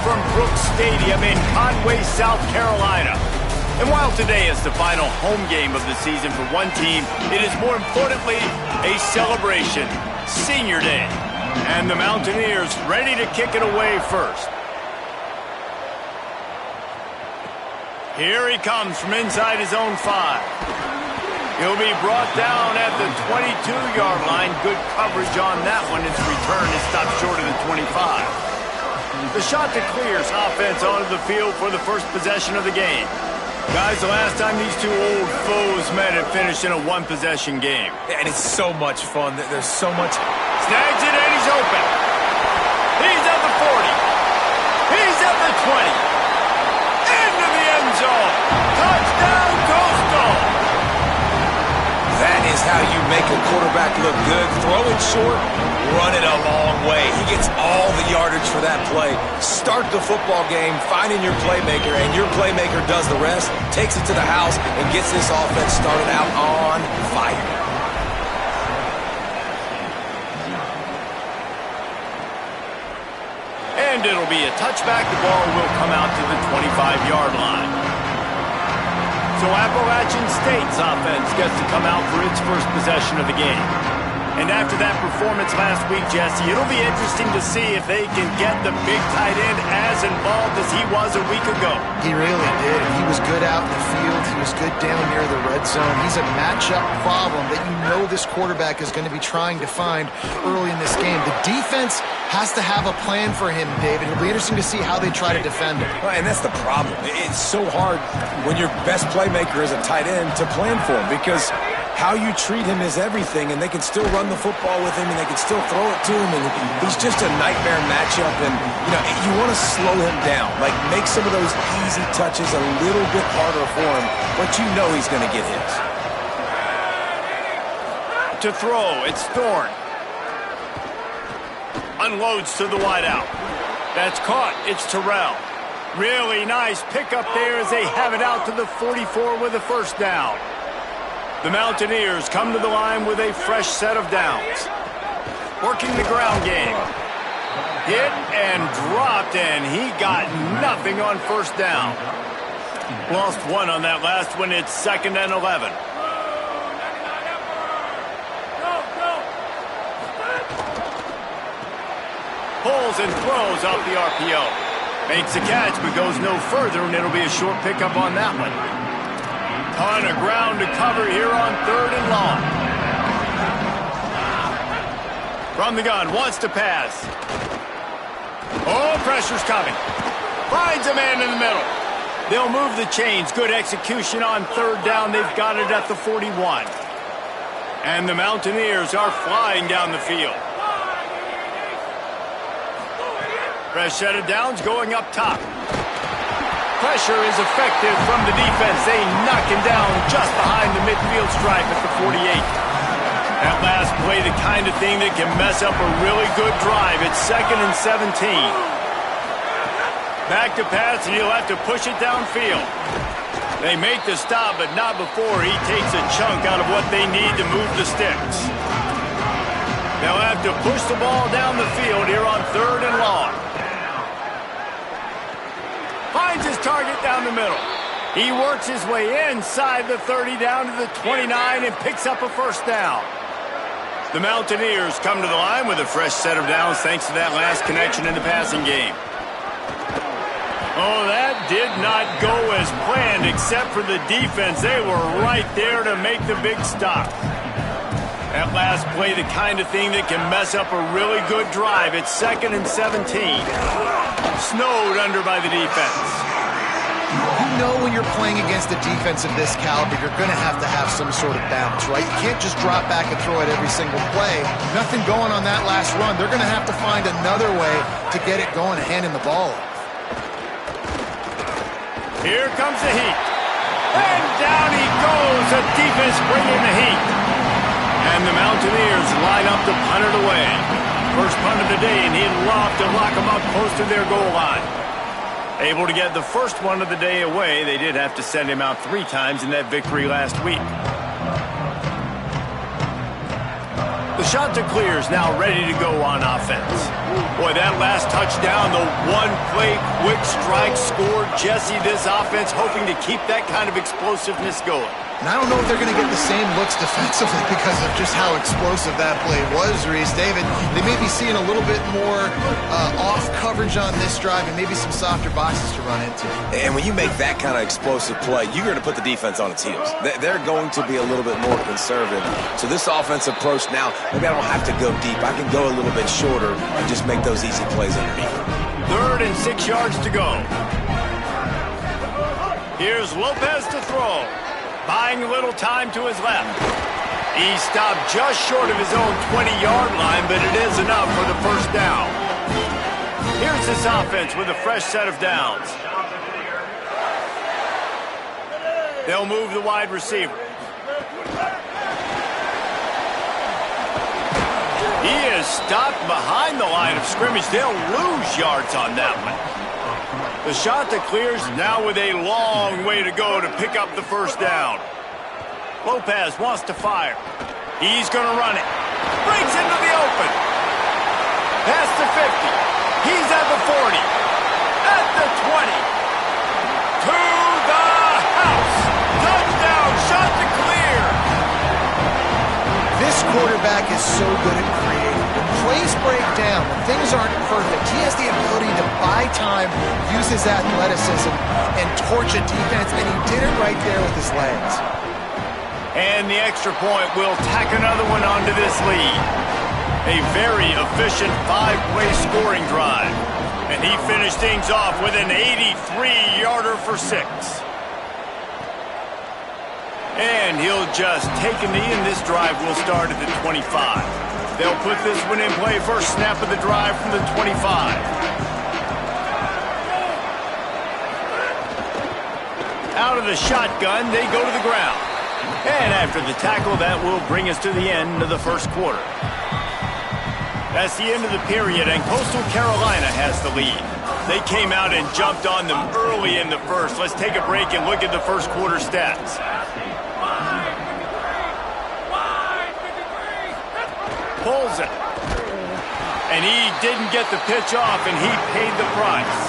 from Brooks Stadium in Conway, South Carolina. And while today is the final home game of the season for one team, it is more importantly a celebration, Senior Day. And the Mountaineers ready to kick it away first. Here he comes from inside his own 5. He'll be brought down at the 22-yard line. Good coverage on that one. Its return is stopped short of the 25. The shot to clears offense onto the field for the first possession of the game. Guys, the last time these two old foes met, it finished in a one-possession game. And it's so much fun. There's so much. Snags it, and he's open. He's at the 40. He's at the 20. Into the end zone. Touchdown, Coastal. That is how you make a quarterback look good. Throw it short, run it a long way. He gets all the yardage for that play. Start the football game, finding your playmaker, and your playmaker does the rest, takes it to the house, and gets this offense started out on fire. And it'll be a touchback. The ball will come out to the 25-yard line. So Appalachian State's offense gets to come out for its first possession of the game. And after that performance last week, Jesse, it'll be interesting to see if they can get the big tight end as involved as he was a week ago. He really did. He was good out in the field. He was good down near the red zone. He's a matchup problem that you know this quarterback is going to be trying to find early in this game. The defense has to have a plan for him, David. It'll be interesting to see how they try to defend him. And that's the problem. It's so hard when your best playmaker is a tight end to plan for him, because how you treat him is everything, and they can still run the football with him, and they can still throw it to him, and he's just a nightmare matchup. And, you know, you want to slow him down, like make some of those easy touches a little bit harder for him, but you know he's going to get his. To throw, it's Thorne. Unloads to the wideout. That's caught. It's Terrell. Really nice pickup there as they have it out to the 44 with a first down. The Mountaineers come to the line with a fresh set of downs. Working the ground game. Hit and dropped, and he got nothing on first down. Lost one on that last one. It's 2nd and 11. Pulls and throws off the RPO. Makes a catch, but goes no further, and it'll be a short pickup on that one. Ton of ground to cover here on 3rd and long. From the gun, wants to pass. Oh, pressure's coming. Finds a man in the middle. They'll move the chains. Good execution on 3rd down. They've got it at the 41. And the Mountaineers are flying down the field. Fresh set of downs going up top. Pressure is effective from the defense. They knock him down just behind the midfield stripe at the 48. That last play, the kind of thing that can mess up a really good drive. It's 2nd and 17. Back to pass, and he'll have to push it downfield. They make the stop, but not before he takes a chunk out of what they need to move the sticks. They'll have to push the ball down the field here on 3rd and long. Finds his target down the middle. He works his way inside the 30 down to the 29 and picks up a first down. The Mountaineers come to the line with a fresh set of downs thanks to that last connection in the passing game. Oh, that did not go as planned except for the defense. They were right there to make the big stop. That last play, the kind of thing that can mess up a really good drive. It's 2nd and 17. Snowed under by the defense. You know when you're playing against a defense of this caliber, you're going to have some sort of balance, right? You can't just drop back and throw it every single play. Nothing going on that last run. They're going to have to find another way to get it going and handing the ball off. Here comes the heat. And down he goes. The defense bringing the heat. And the Mountaineers line up to punt it away. First punt of the day, and he'd love to lock them up close to their goal line. Able to get the first one of the day away. They did have to send him out 3 times in that victory last week. The shot to clear is now ready to go on offense. Boy, that last touchdown, the one-play quick strike scored. Jesse, this offense hoping to keep that kind of explosiveness going. And I don't know if they're going to get the same looks defensively because of just how explosive that play was, Reese. David, they may be seeing a little bit more off coverage on this drive and maybe some softer boxes to run into. And when you make that kind of explosive play, you're going to put the defense on its heels. They're going to be a little bit more conservative. So this offensive approach now, maybe I don't have to go deep. I can go a little bit shorter and just make those easy plays underneath. 3rd and 6 yards to go. Here's Lopez to throw. Buying a little time to his left. He stopped just short of his own 20-yard line, but it is enough for the first down. Here's this offense with a fresh set of downs. They'll move the wide receiver. He is stopped behind the line of scrimmage. They'll lose yards on that one. The shot that clears now with a long way to go to pick up the first down. Lopez wants to fire. He's going to run it. Breaks into the open. Past the 50. He's at the 40. At the 20. To the house. Touchdown. Shot to clear. This quarterback is so good at creating. When plays break down, when things aren't perfect, he has the ability to buy time, use his athleticism, and torch a defense, and he did it right there with his legs. And the extra point will tack another one onto this lead. A very efficient 5-play scoring drive. And he finished things off with an 83-yarder for 6. And he'll just take a knee, and this drive will start at the 25. They'll put this one in play first snap of the drive from the 25. Out of the shotgun, they go to the ground. And after the tackle, that will bring us to the end of the first quarter. That's the end of the period, and Coastal Carolina has the lead. They came out and jumped on them early in the first. Let's take a break and look at the first quarter stats. Pulls it. And he didn't get the pitch off, and he paid the price.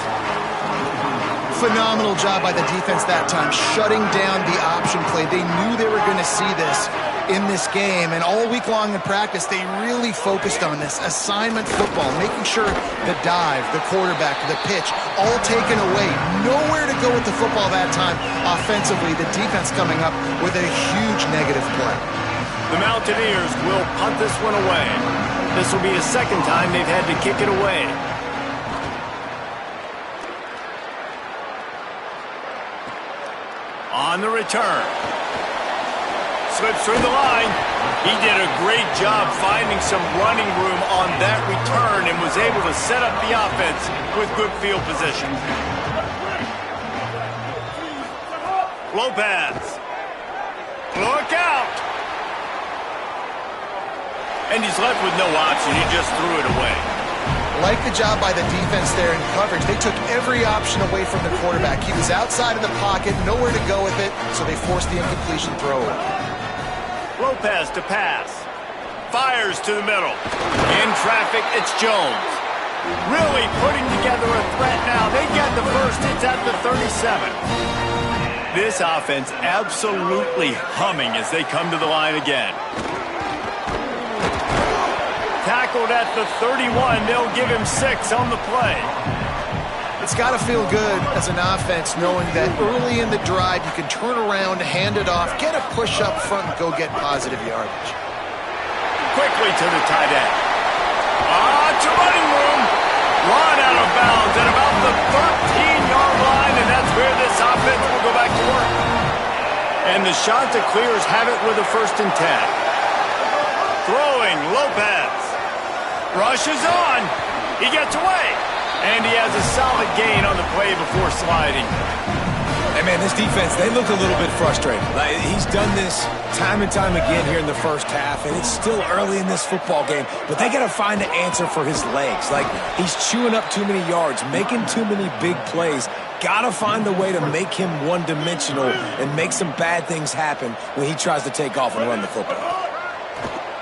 Phenomenal job by the defense that time, shutting down the option play. They knew they were going to see this in this game, and all week long in practice, they really focused on this assignment football, making sure the dive, the quarterback, the pitch, all taken away. Nowhere to go with the football that time offensively. The defense coming up with a huge negative play. The Mountaineers will punt this one away. This will be the second time they've had to kick it away. On the return. Slips through the line. He did a great job finding some running room on that return and was able to set up the offense with good field position. Lopez. Look out. And he's left with no option. He just threw it away. Like the job by the defense there in coverage. They took every option away from the quarterback. He was outside of the pocket, nowhere to go with it, so they forced the incompletion throw. Lopez to pass. Fires to the middle. In traffic, it's Jones. Really putting together a threat now. They get the first. It's at the 37. This offense absolutely humming as they come to the line again. Tackled at the 31. They'll give him 6 on the play. It's got to feel good as an offense knowing that early in the drive you can turn around, hand it off, get a push up front, and go get positive yardage. Quickly to the tight end. To running room. Run out of bounds at about the 13-yard line, and that's where this offense will go back to work. And the Shanta Clears have it with a 1st and 10. Throwing, Lopez. Rushes on. He gets away. And he has a solid gain on the play before sliding. Hey, man, this defense, they look a little bit frustrated. Like, he's done this time and time again here in the first half, and it's still early in this football game, but they got to find an answer for his legs. Like, he's chewing up too many yards, making too many big plays. Got to find a way to make him one-dimensional and make some bad things happen when he tries to take off and run the football.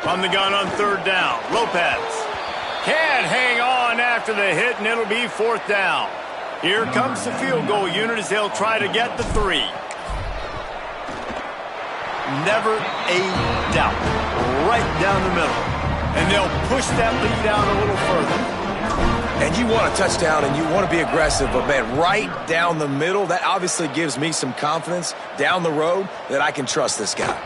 From the gun on 3rd down, Lopez can't hang on, run after the hit, and it'll be 4th down. Here comes the field goal unit as they'll try to get the 3. Never a doubt. Right down the middle. And they'll push that lead down a little further. And you want a touchdown and you want to be aggressive, but, man, right down the middle, that obviously gives me some confidence down the road that I can trust this guy.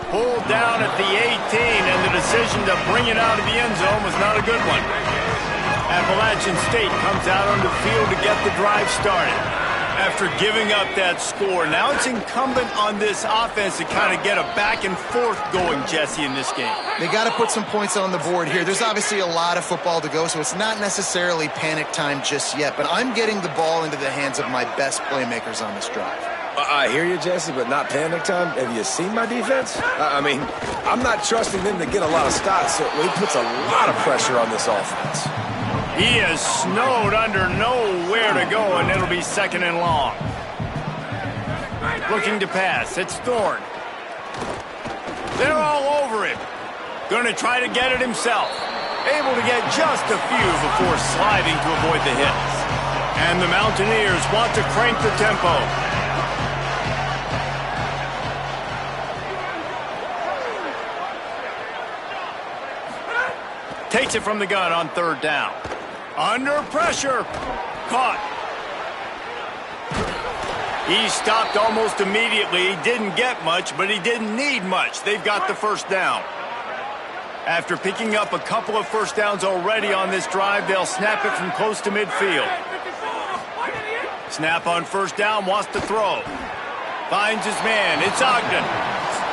Pulled down at the 18, and the decision to bring it out of the end zone was not a good one. Appalachian State comes out on the field to get the drive started. After giving up that score, now it's incumbent on this offense to kind of get a back and forth going, Jesse, in this game. They got to put some points on the board here. There's obviously a lot of football to go, so it's not necessarily panic time just yet, but I'm getting the ball into the hands of my best playmakers on this drive. I hear you, Jesse, but not panic time. Have you seen my defense? I mean, I'm not trusting them to get a lot of stops, so he puts a lot of pressure on this offense. He is snowed under, nowhere to go, and it'll be 2nd and long. Looking to pass. It's Thorne. They're all over him. Going to try to get it himself. Able to get just a few before sliding to avoid the hits. And the Mountaineers want to crank the tempo. Takes it from the gun on 3rd down. Under pressure. Caught. He stopped almost immediately. He didn't get much, but he didn't need much. They've got the 1st down. After picking up a couple of 1st downs already on this drive, they'll snap it from close to midfield. Snap on 1st down, wants to throw. Finds his man. It's Ogden.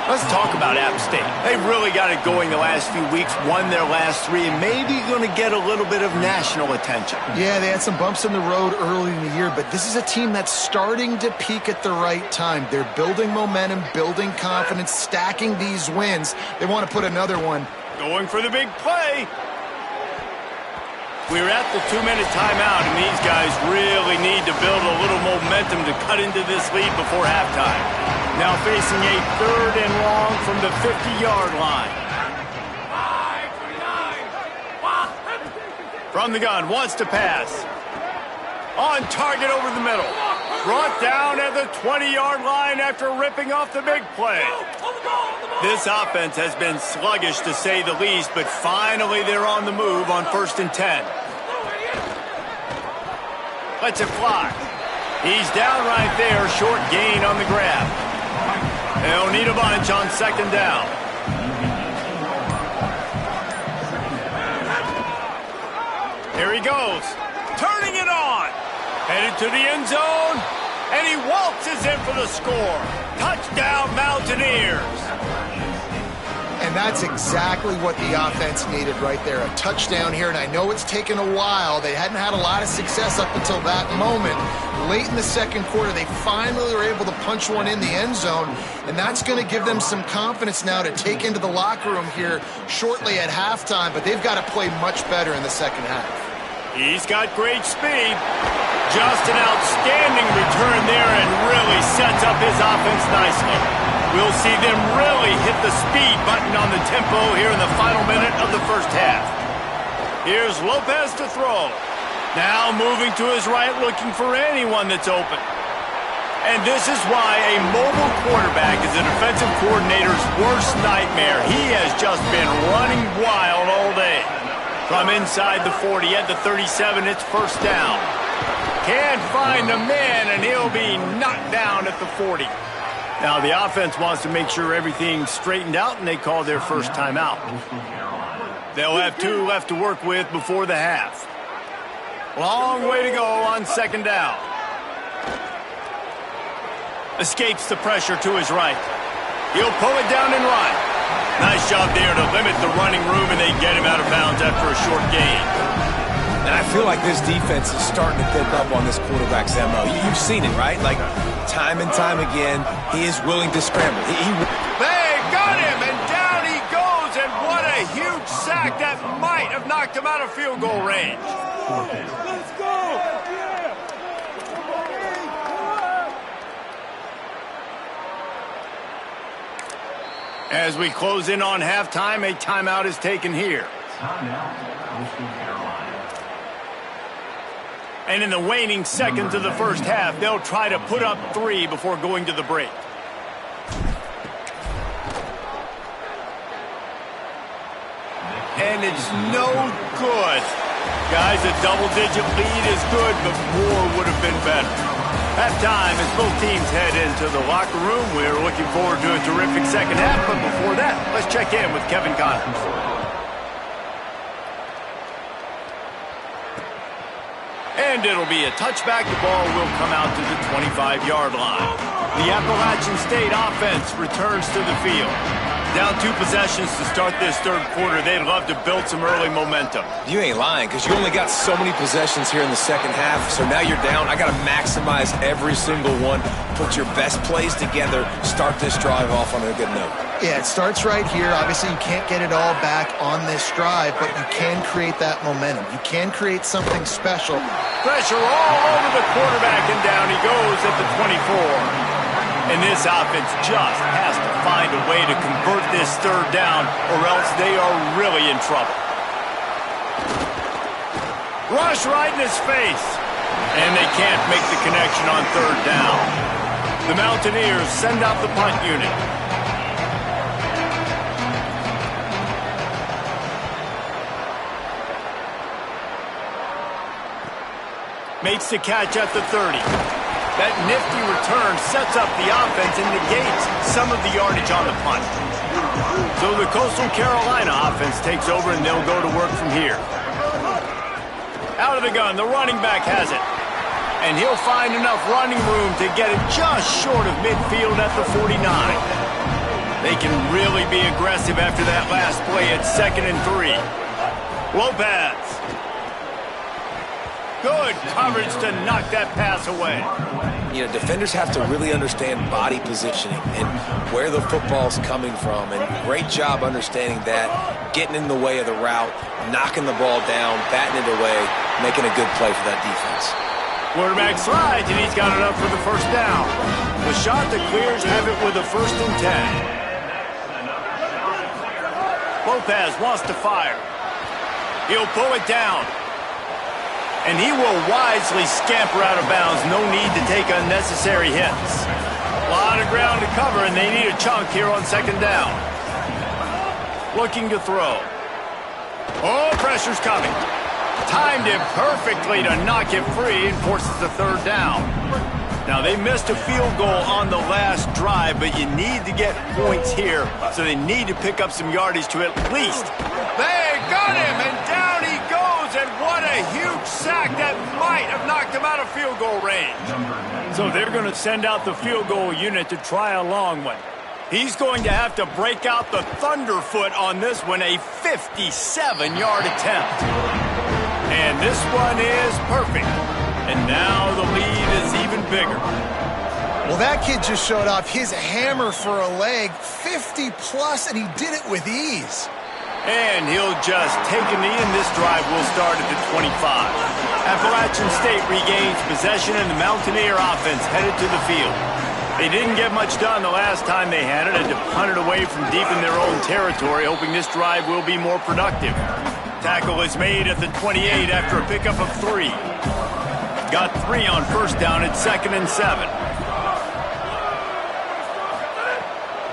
Let's talk about App State. They've really got it going the last few weeks, won their last 3, and maybe going to get a little bit of national attention. Yeah, they had some bumps in the road early in the year, but this is a team that's starting to peak at the right time. They're building momentum, building confidence, stacking these wins. They want to put another one. Going for the big play. We're at the 2-minute timeout, and these guys really need to build a little momentum to cut into this lead before halftime. Now facing a 3rd and long from the 50-yard line. From the gun, wants to pass. On target over the middle. Brought down at the 20-yard line after ripping off the big play. This offense has been sluggish to say the least, but finally they're on the move on 1st and 10. Lets it fly. He's down right there, short gain on the grab. They'll need a bunch on 2nd down. Here he goes. Turning it on. Headed to the end zone. And he waltzes in for the score. Touchdown, Mountaineers. And that's exactly what the offense needed right there. A touchdown here, and I know it's taken a while. They hadn't had a lot of success up until that moment. Late in the 2nd quarter, they finally were able to punch one in the end zone, and that's going to give them some confidence now to take into the locker room here shortly at halftime, but they've got to play much better in the 2nd half. He's got great speed. Just an outstanding return there and really sets up his offense nicely. We'll see them really hit the speed button on the tempo here in the final minute of the 1st half. Here's Lopez to throw. Now moving to his right, looking for anyone that's open. And this is why a mobile quarterback is a defensive coordinator's worst nightmare. He has just been running wild all day. From inside the 40 at the 37, it's 1st down. Can't find a man, and he'll be knocked down at the 40. Now, the offense wants to make sure everything's straightened out, and they call their 1st timeout. They'll have 2 left to work with before the half. Long way to go on 2nd down. Escapes the pressure to his right. He'll pull it down and run. Nice job there to limit the running room, and they get him out of bounds after a short gain. And I feel like this defense is starting to pick up on this quarterback's MO. You've seen it, right? Like, time and time again, he is willing to scramble. They got him, and down he goes, and what a huge sack that might have knocked him out of field goal range. Let's go! As we close in on halftime, a timeout is taken here. And in the waning seconds of the first half, they'll try to put up 3 before going to the break. And it's no good. Guys, a double-digit lead is good, but more would have been better. Halftime as both teams head into the locker room. We're looking forward to a terrific second half, but before that, let's check in with Kevin Connors. And it'll be a touchback. The ball will come out to the 25-yard line. The Appalachian State offense returns to the field. Down 2 possessions to start this third quarter. They'd love to build some early momentum. You ain't lying, because you only got so many possessions here in the second half, so now you're down. I got to maximize every single one, put your best plays together, start this drive off on a good note. Yeah, it starts right here. Obviously, you can't get it all back on this drive, but you can create that momentum. You can create something special. Pressure all over the quarterback, and down he goes at the 24. And this offense just has to find a way to convert this third down, or else they are really in trouble. Rush right in his face. And they can't make the connection on third down. The Mountaineers send out the punt unit. Makes the catch at the 30. That nifty return sets up the offense and negates some of the yardage on the punt. So the Coastal Carolina offense takes over, and they'll go to work from here. Out of the gun, the running back has it. And he'll find enough running room to get it just short of midfield at the 49. They can really be aggressive after that last play at 2nd and 3. Lopez. Good coverage to knock that pass away. You know, defenders have to really understand body positioning and where the football's coming from, and great job understanding that, getting in the way of the route, knocking the ball down, batting it away, making a good play for that defense. Quarterback slides, and he's got it up for the first down. The shot that clears have it with a 1st and 10. Lopez wants to fire. He'll pull it down. And he will wisely scamper out of bounds. No need to take unnecessary hits. A lot of ground to cover, and they need a chunk here on 2nd down. Looking to throw. Oh, pressure's coming. Timed it perfectly to knock it free and forces the 3rd down. Now, they missed a field goal on the last drive, but you need to get points here, so they need to pick up some yardage to at least. They got him, and down he goes, and what a huge sack that might have knocked him out of field goal range. So they're going to send out the field goal unit to try a long one. He's going to have to break out the Thunderfoot on this one, a 57-yard attempt. And this one is perfect. And now the lead is even bigger. Well, that kid just showed off his hammer for a leg, 50-plus, and he did it with ease. And he'll just take a knee, and this drive will start at the 25. Appalachian State regains possession, and the Mountaineer offense headed to the field. They didn't get much done the last time they had it, and to punt it away from deep in their own territory, hoping this drive will be more productive. Tackle is made at the 28 after a pickup of 3. Got 3 on 1st down at 2nd and 7.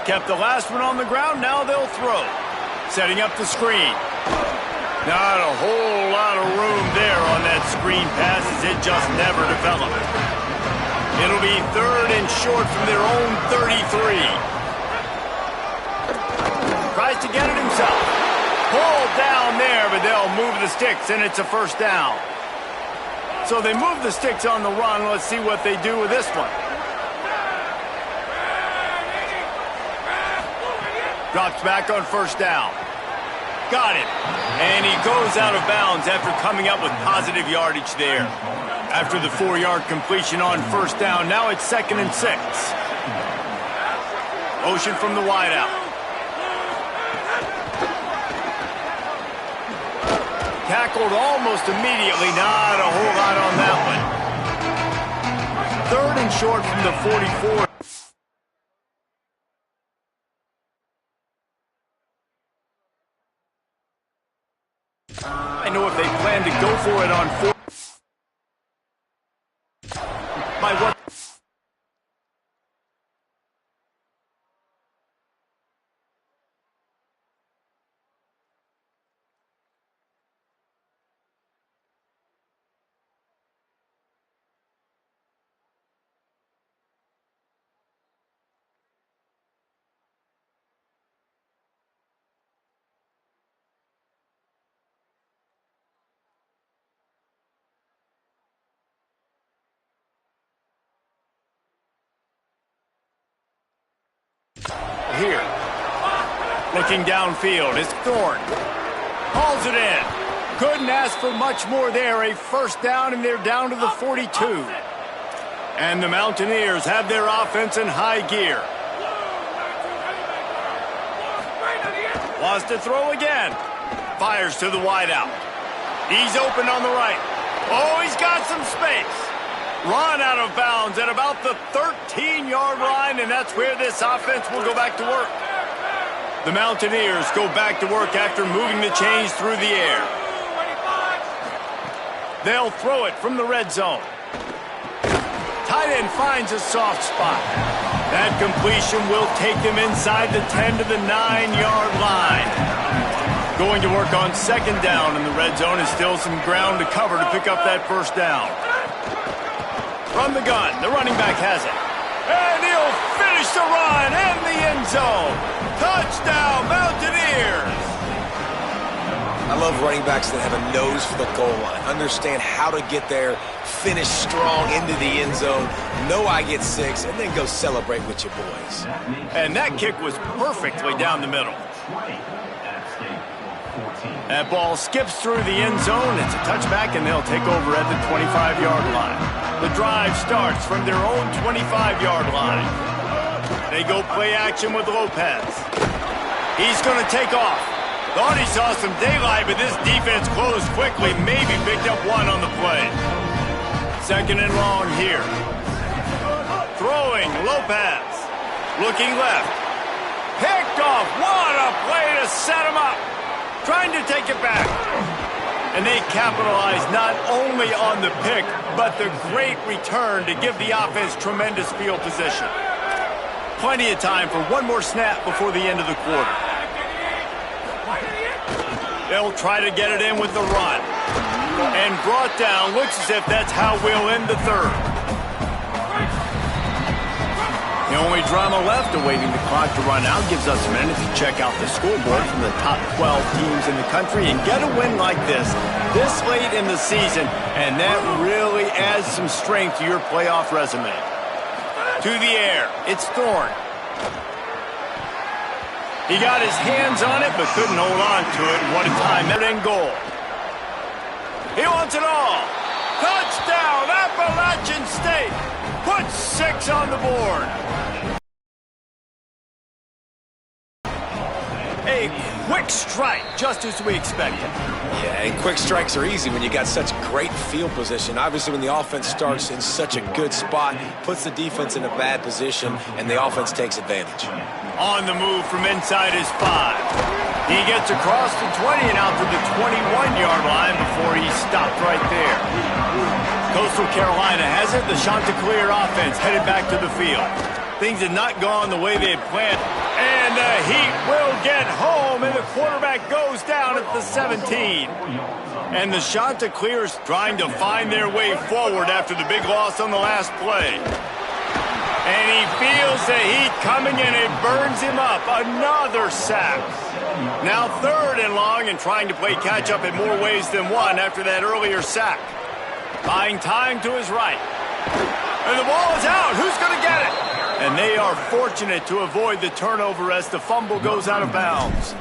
Kept the last one on the ground, now they'll throw. Setting up the screen. Not a whole lot of room there on that screen pass, as it just never developed. It'll be 3rd and short from their own 33. Tries to get it himself. Pulled down there, but they'll move the sticks, and it's a 1st down. So they move the sticks on the run. Let's see what they do with this one. Drops back on 1st down. Got it. And he goes out of bounds after coming up with positive yardage there. After the 4-yard completion on 1st down, now it's 2nd and 6. Motion from the wideout. Tackled almost immediately. Not a whole lot on that one. 3rd and short from the 44. I know by what... Here, looking downfield, it's Thorne. Hauls it in. Couldn't ask for much more there. A first down, and they're down to the 42. And the Mountaineers have their offense in high gear. Wants to throw again. Fires to the wideout. He's open on the right. Oh, he's got some space. Run out of bounds at about the 13-yard line, and that's where this offense will go back to work. The Mountaineers go back to work after moving the chains through the air. They'll throw it from the red zone. Tight end finds a soft spot. That completion will take them inside the 10 to the 9-yard line. Going to work on second down in the red zone, and still some ground to cover to pick up that first down. From the gun, the running back has it. And he'll finish the run in the end zone. Touchdown, Mountaineers! I love running backs that have a nose for the goal line, understand how to get there, finish strong into the end zone, know I get 6, and then go celebrate with your boys. And that kick was perfectly down the middle. That ball skips through the end zone. It's a touchback, and they'll take over at the 25-yard line. The drive starts from their own 25-yard line. They go play action with Lopez. He's going to take off. Thought he saw some daylight, but this defense closed quickly. Maybe picked up one on the play. Second and long here. Throwing, Lopez. Looking left. Picked off. What a play to set him up. Trying to take it back. And they capitalize not only on the pick, but the great return to give the offense tremendous field position. Plenty of time for one more snap before the end of the quarter. They'll try to get it in with the run. And brought down. Looks as if that's how we'll end the third. The only drama left, awaiting the clock to run out, gives us a minute to check out the scoreboard from the top 12 teams in the country and get a win like this late in the season, and that really adds some strength to your playoff resume. To the air, it's Thorne. He got his hands on it, but couldn't hold on to it. What a time, and goal. He wants it all. Touchdown, Appalachian State. Put 6 on the board. A quick strike, just as we expected. Yeah, and quick strikes are easy when you got such great field position. Obviously, when the offense starts in such a good spot, puts the defense in a bad position, and the offense takes advantage. On the move from inside his 5. He gets across the 20 and out to the 21-yard line before he's stopped right there. Coastal Carolina has it. The Chanticleer offense headed back to the field. Things had not gone the way they had planned. And the Heat will get home, and the quarterback goes down at the 17. And the Chanticleers trying to find their way forward after the big loss on the last play. And he feels the heat coming in. It burns him up. Another sack. Now third and long, and trying to play catch-up in more ways than one after that earlier sack. Buying time to his right. And the ball is out. Who's going to get it? And they are fortunate to avoid the turnover as the fumble goes out of bounds.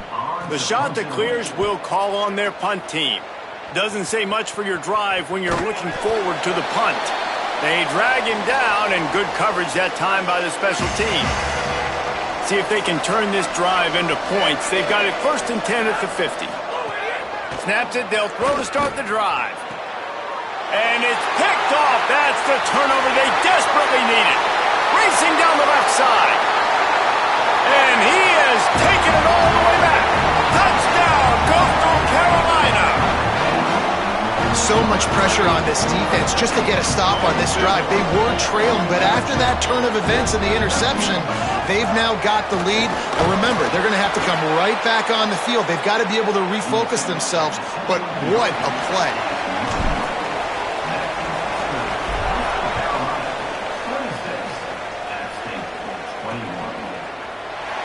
The Chanticleers will call on their punt team. Doesn't say much for your drive when you're looking forward to the punt. They drag him down, and good coverage that time by the special team. See if they can turn this drive into points. They've got it first and 10 at the 50. Snaps it. They'll throw to start the drive. And it's picked off. That's the turnover they desperately needed. Racing down the left side. And he has taken it all the way back. Touchdown, Coastal Carolina. so much pressure on this defense just to get a stop on this drive. They were trailing, but after that turn of events and the interception, they've now got the lead. And remember, they're going to have to come right back on the field. They've got to be able to refocus themselves, but what a play.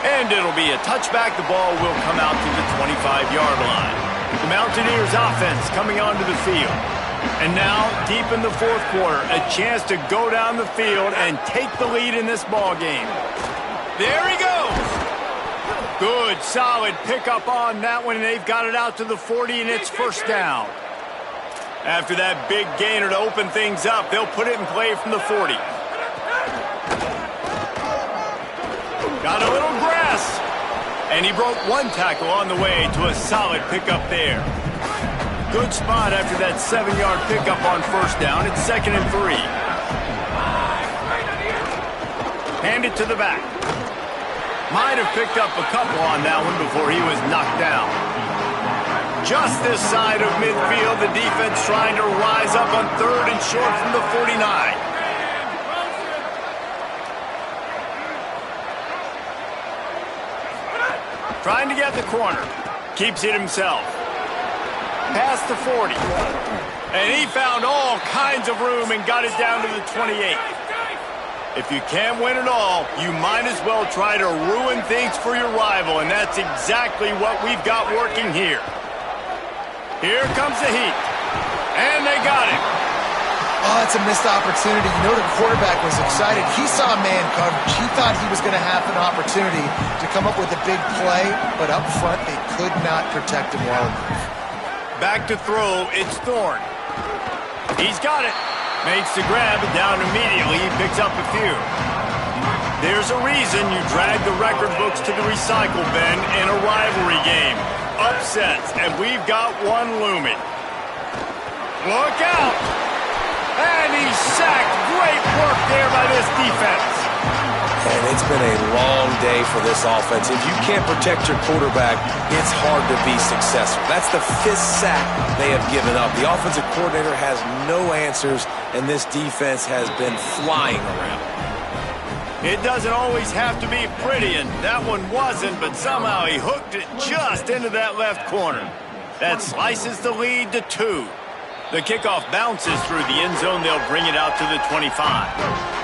And it'll be a touchback. The ball will come out to the 25-yard line. The Mountaineers offense coming onto the field. And now, deep in the fourth quarter, a chance to go down the field and take the lead in this ball game. There he goes. Good, solid pickup on that one, and they've got it out to the 40, and it's first down. After that big gainer to open things up, they'll put it in play from the 40. Got a little grass. And he broke one tackle on the way to a solid pickup there. Good spot after that 7-yard pickup on first down. It's 2nd and 3. Hand it to the back. Might have picked up a couple on that one before he was knocked down. Just this side of midfield, the defense trying to rise up on 3rd and short from the 49. Trying to get the corner. Keeps it himself. Past the 40. And he found all kinds of room and got it down to the 28. If you can't win it all, you might as well try to ruin things for your rival, and that's exactly what we've got working here. Here comes the heat. And they got him. Oh, that's a missed opportunity. You know the quarterback was excited. He saw man coverage. He thought he was going to have an opportunity to come up with a big play, but up front they could not protect him well enough. Back to throw, it's Thorne. He's got it. Makes the grab, and down immediately. He picks up a few. There's a reason you drag the record books to the recycle bin in a rivalry game. Upsets, and we've got one looming. Look out! And he's sacked. Great work there by this defense. And it's been a long day for this offense. If you can't protect your quarterback, it's hard to be successful. That's the 5th sack they have given up. The offensive coordinator has no answers, and this defense has been flying around. It doesn't always have to be pretty, and that one wasn't, but somehow he hooked it just into that left corner. That slices the lead to 2. The kickoff bounces through the end zone. They'll bring it out to the 25.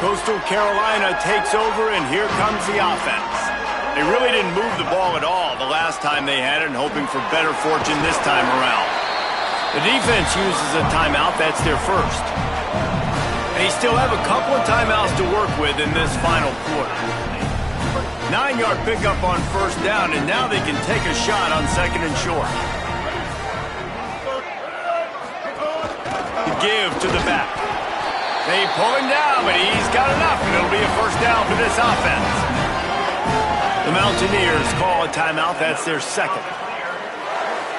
Coastal Carolina takes over, and here comes the offense. They really didn't move the ball at all the last time they had it, and hoping for better fortune this time around. The defense uses a timeout. That's their first. They still have a couple of timeouts to work with in this final quarter. 9-yard pickup on first down, and now they can take a shot on 2nd and short. Give to the back. They pull him down, but he's got enough, and it'll be a first down for this offense. The Mountaineers call a timeout. That's their second.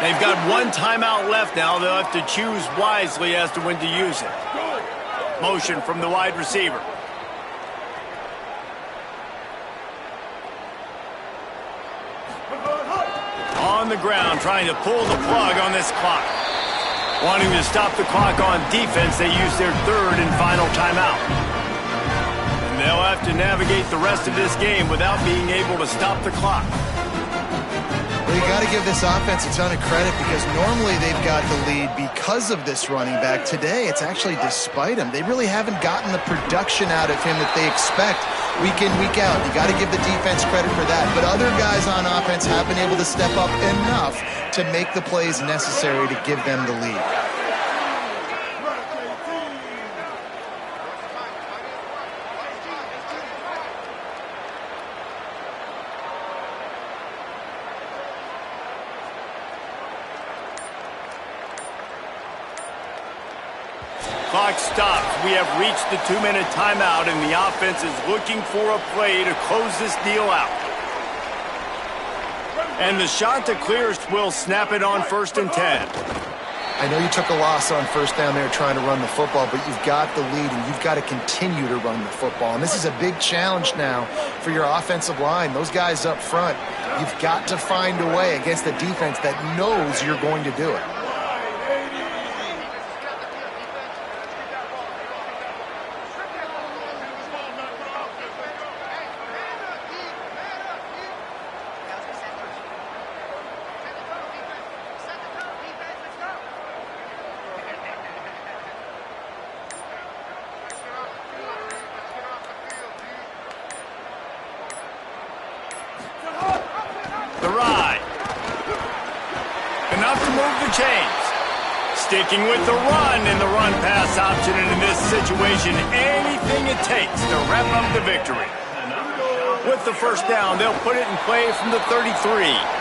They've got one timeout left now. They'll have to choose wisely as to when to use it. Motion from the wide receiver. On the ground, trying to pull the plug on this clock. Wanting to stop the clock on defense, they use their 3rd and final timeout. And they'll have to navigate the rest of this game without being able to stop the clock. Well, you got to give this offense a ton of credit because normally they've got the lead because of this running back. Today, it's actually despite him. They really haven't gotten the production out of him that they expect week in, week out. You got to give the defense credit for that. But other guys on offense have been able to step up enough to make the plays necessary to give them the lead. Clock stops. We have reached the 2-minute timeout, and the offense is looking for a play to close this deal out. And the shot to clear will snap it on 1st and 10. I know you took a loss on first down there trying to run the football, but you've got the lead, and you've got to continue to run the football. And this is a big challenge now for your offensive line. Those guys up front, you've got to find a way against a defense that knows you're going to do it. The ride. Enough to move the chains. Sticking with the run in the run-pass option, and in this situation, anything it takes to wrap up the victory. With the first down, they'll put it in play from the 33.